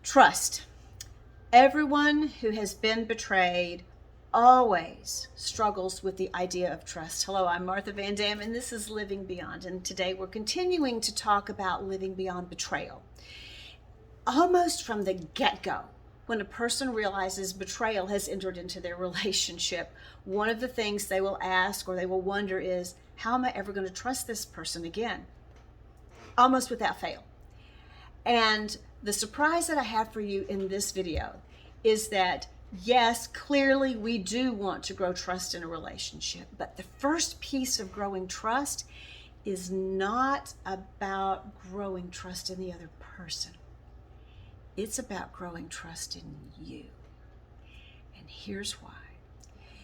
Trust. Everyone who has been betrayed always struggles with the idea of trust. Hello, I'm Martha Van Dam, and this is Living Beyond. And today we're continuing to talk about living beyond betrayal. Almost from the get-go, when a person realizes betrayal has entered into their relationship, one of the things they will ask or they will wonder is, how am I ever going to trust this person again? Almost without fail. And the surprise that I have for you in this video is that, yes, clearly we do want to grow trust in a relationship, but the first piece of growing trust is not about growing trust in the other person. It's about growing trust in you. And here's why.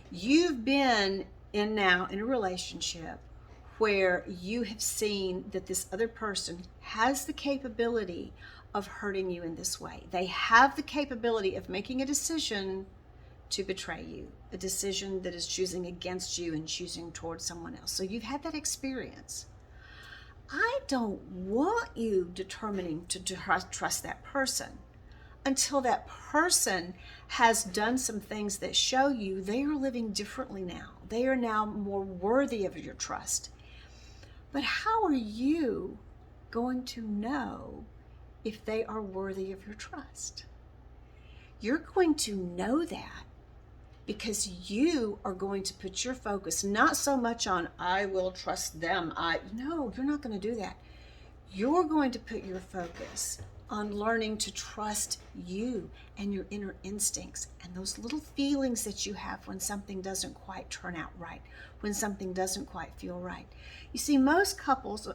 You've been in a relationship where you have seen that this other person has the capability of hurting you in this way. They have the capability of making a decision to betray you, a decision that is choosing against you and choosing towards someone else. So you've had that experience. I don't want you determining to trust that person until that person has done some things that show you they are living differently now. They are now more worthy of your trust. But how are you going to know if they are worthy of your trust? You're going to know that because you are going to put your focus not so much on, I will trust them. No, you're not going to do that. You're going to put your focus on learning to trust you and your inner instincts and those little feelings that you have when something doesn't quite turn out right, when something doesn't quite feel right. You see, most couples,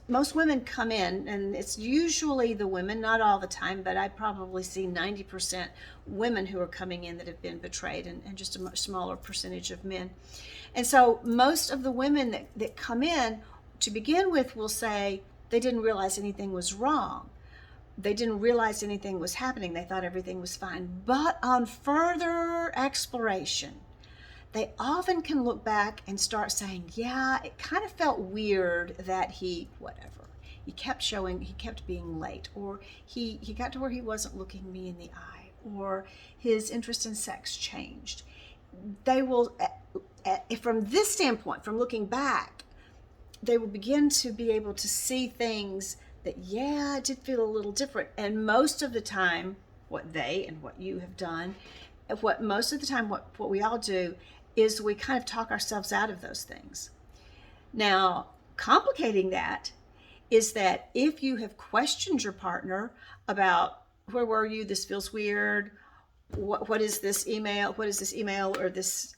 most women come in, and it's usually the women, not all the time, but I probably see 90% women who are coming in that have been betrayed, and just a much smaller percentage of men. And so most of the women that come in to begin with will say they didn't realize anything was wrong. They didn't realize anything was happening. They thought everything was fine. But on further exploration, they often can look back and start saying, yeah, it kind of felt weird that he kept being late, or he got to where he wasn't looking me in the eye, or his interest in sex changed. They will, from this standpoint, from looking back, they will begin to be able to see things that, yeah, it did feel a little different. And most of the time, what they and what you have done, what we all do is we kind of talk ourselves out of those things. Now, complicating that is that if you have questioned your partner about, where were you? This feels weird. What is this email? What is this email or this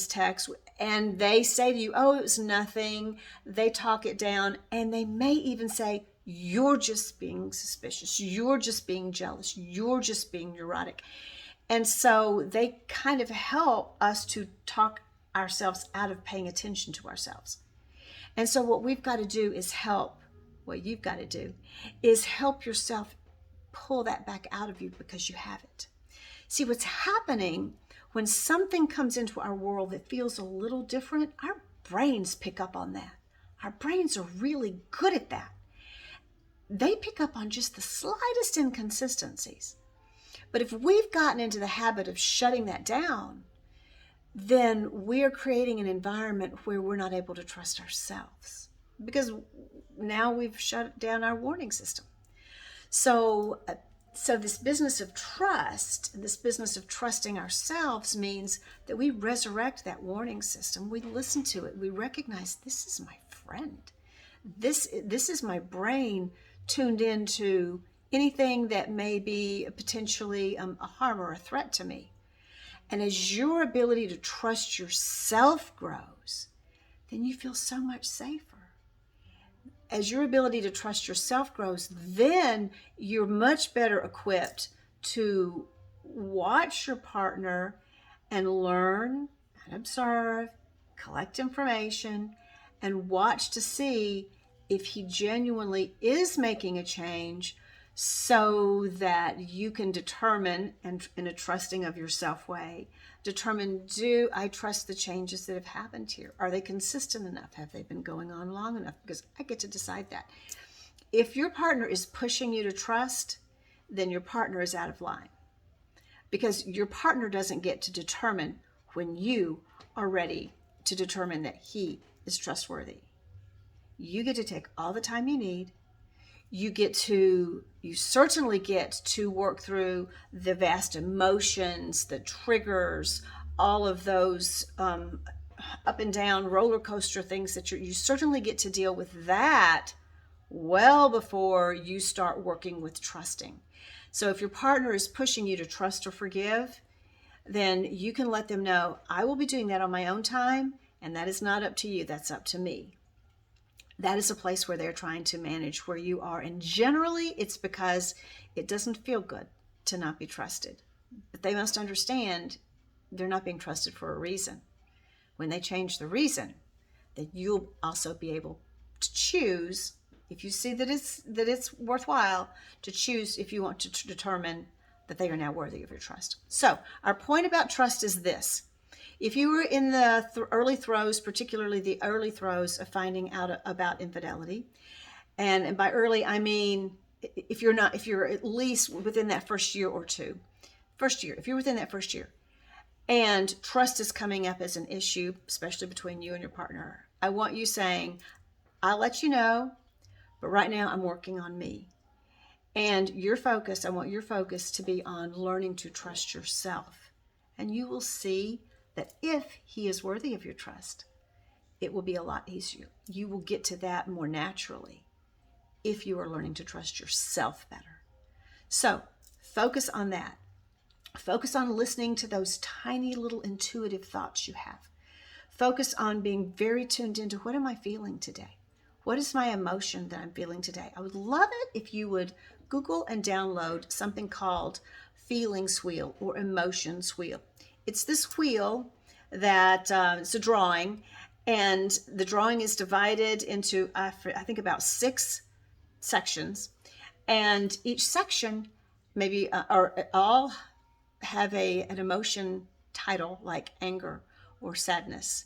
text? And they say to you, oh, it was nothing. They talk it down, and they may even say, you're just being suspicious. You're just being jealous. You're just being neurotic. And so they kind of help us to talk ourselves out of paying attention to ourselves. And so what you've got to do is help yourself pull that back out of you, because you have it. See, what's happening when something comes into our world that feels a little different, our brains pick up on that. Our brains are really good at that. They pick up on just the slightest inconsistencies. But if we've gotten into the habit of shutting that down, then we're creating an environment where we're not able to trust ourselves, because now we've shut down our warning system. So this business of trust, this business of trusting ourselves, means that we resurrect that warning system. We listen to it. We recognize, this is my friend. This is my brain tuned into anything that may be potentially a harm or a threat to me. And as your ability to trust yourself grows, then you feel so much safer. As your ability to trust yourself grows, then you're much better equipped to watch your partner and learn and observe, collect information, and watch to see if he genuinely is making a change, so that you can determine, and in a trusting of yourself way, determine, do I trust the changes that have happened here? Are they consistent enough? Have they been going on long enough? Because I get to decide that. If your partner is pushing you to trust, then your partner is out of line, because your partner doesn't get to determine when you are ready to determine that he is trustworthy. You get to take all the time you need. You certainly get to work through the vast emotions, the triggers, all of those up and down roller coaster things that you certainly get to deal with that well before you start working with trusting. So if your partner is pushing you to trust or forgive, then you can let them know, I will be doing that on my own time, and that is not up to you, that's up to me. That is a place where they're trying to manage where you are. And generally, it's because it doesn't feel good to not be trusted. But they must understand they're not being trusted for a reason. When they change the reason, then you'll also be able to choose, if you see that it's worthwhile, to choose if you want to determine that they are now worthy of your trust. So our point about trust is this. If you were in the early throes, particularly the early throes of finding out about infidelity, and by early, I mean, if you're at least within that first year or two, if you're within that first year, and trust is coming up as an issue, especially between you and your partner, I want you saying, I'll let you know, but right now I'm working on me. And I want your focus to be on learning to trust yourself. And you will see that if he is worthy of your trust, it will be a lot easier. You will get to that more naturally if you are learning to trust yourself better. So focus on that. Focus on listening to those tiny little intuitive thoughts you have. Focus on being very tuned into, what am I feeling today? What is my emotion that I'm feeling today? I would love it if you would Google and download something called Feelings Wheel or Emotions Wheel. It's this wheel that it's a drawing, and the drawing is divided into, I think, about 6 sections. And each section maybe or all have an emotion title, like anger or sadness,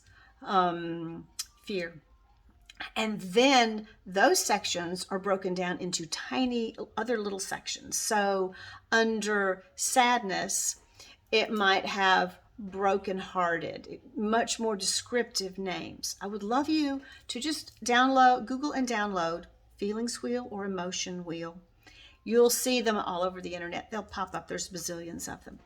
fear. And then those sections are broken down into tiny other little sections. So under sadness, it might have brokenhearted, much more descriptive names. I would love you to just Google and download Feelings Wheel or Emotion Wheel. You'll see them all over the internet. They'll pop up. There's bazillions of them.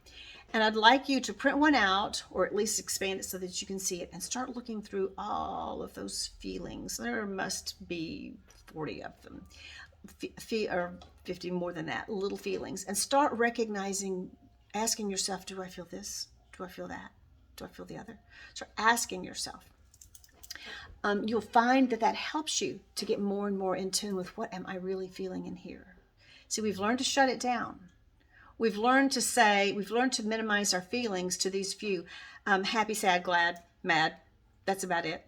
And I'd like you to print one out, or at least expand it so that you can see it, and start looking through all of those feelings. There must be 40 of them, or 50, more than that, little feelings. And start recognizing, asking yourself, do I feel this? Do I feel that? Do I feel the other? Start asking yourself. You'll find that helps you to get more and more in tune with, what am I really feeling in here? See, we've learned to shut it down. We've learned to minimize our feelings to these few. Happy, sad, glad, mad. That's about it.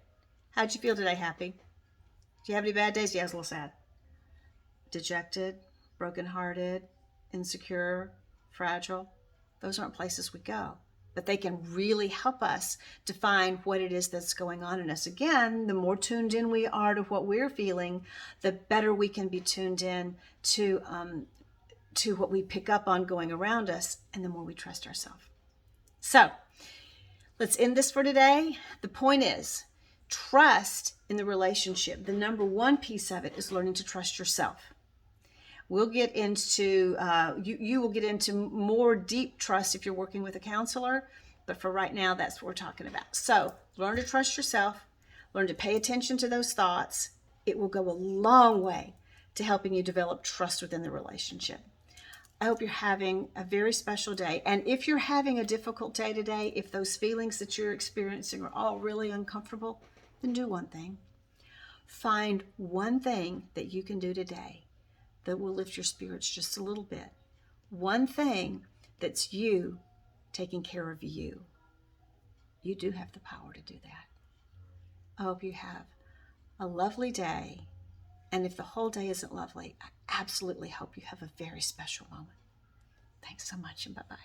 How'd you feel today? Happy? Do you have any bad days? Yeah, I was a little sad. Dejected, brokenhearted, insecure, fragile. Those aren't places we go. But they can really help us define what it is that's going on in us. Again, the more tuned in we are to what we're feeling, the better we can be tuned in to what we pick up on going around us, and the more we trust ourselves. So let's end this for today. The point is, trust in the relationship. The number one piece of it is learning to trust yourself. We'll get into, you will get into more deep trust if you're working with a counselor, but for right now, that's what we're talking about. So learn to trust yourself, learn to pay attention to those thoughts. It will go a long way to helping you develop trust within the relationship. I hope you're having a very special day. And if you're having a difficult day today, if those feelings that you're experiencing are all really uncomfortable, then do one thing. Find one thing that you can do today that will lift your spirits just a little bit. One thing that's you taking care of you. You do have the power to do that. I hope you have a lovely day. And if the whole day isn't lovely, I absolutely hope you have a very special moment. Thanks so much, and bye-bye.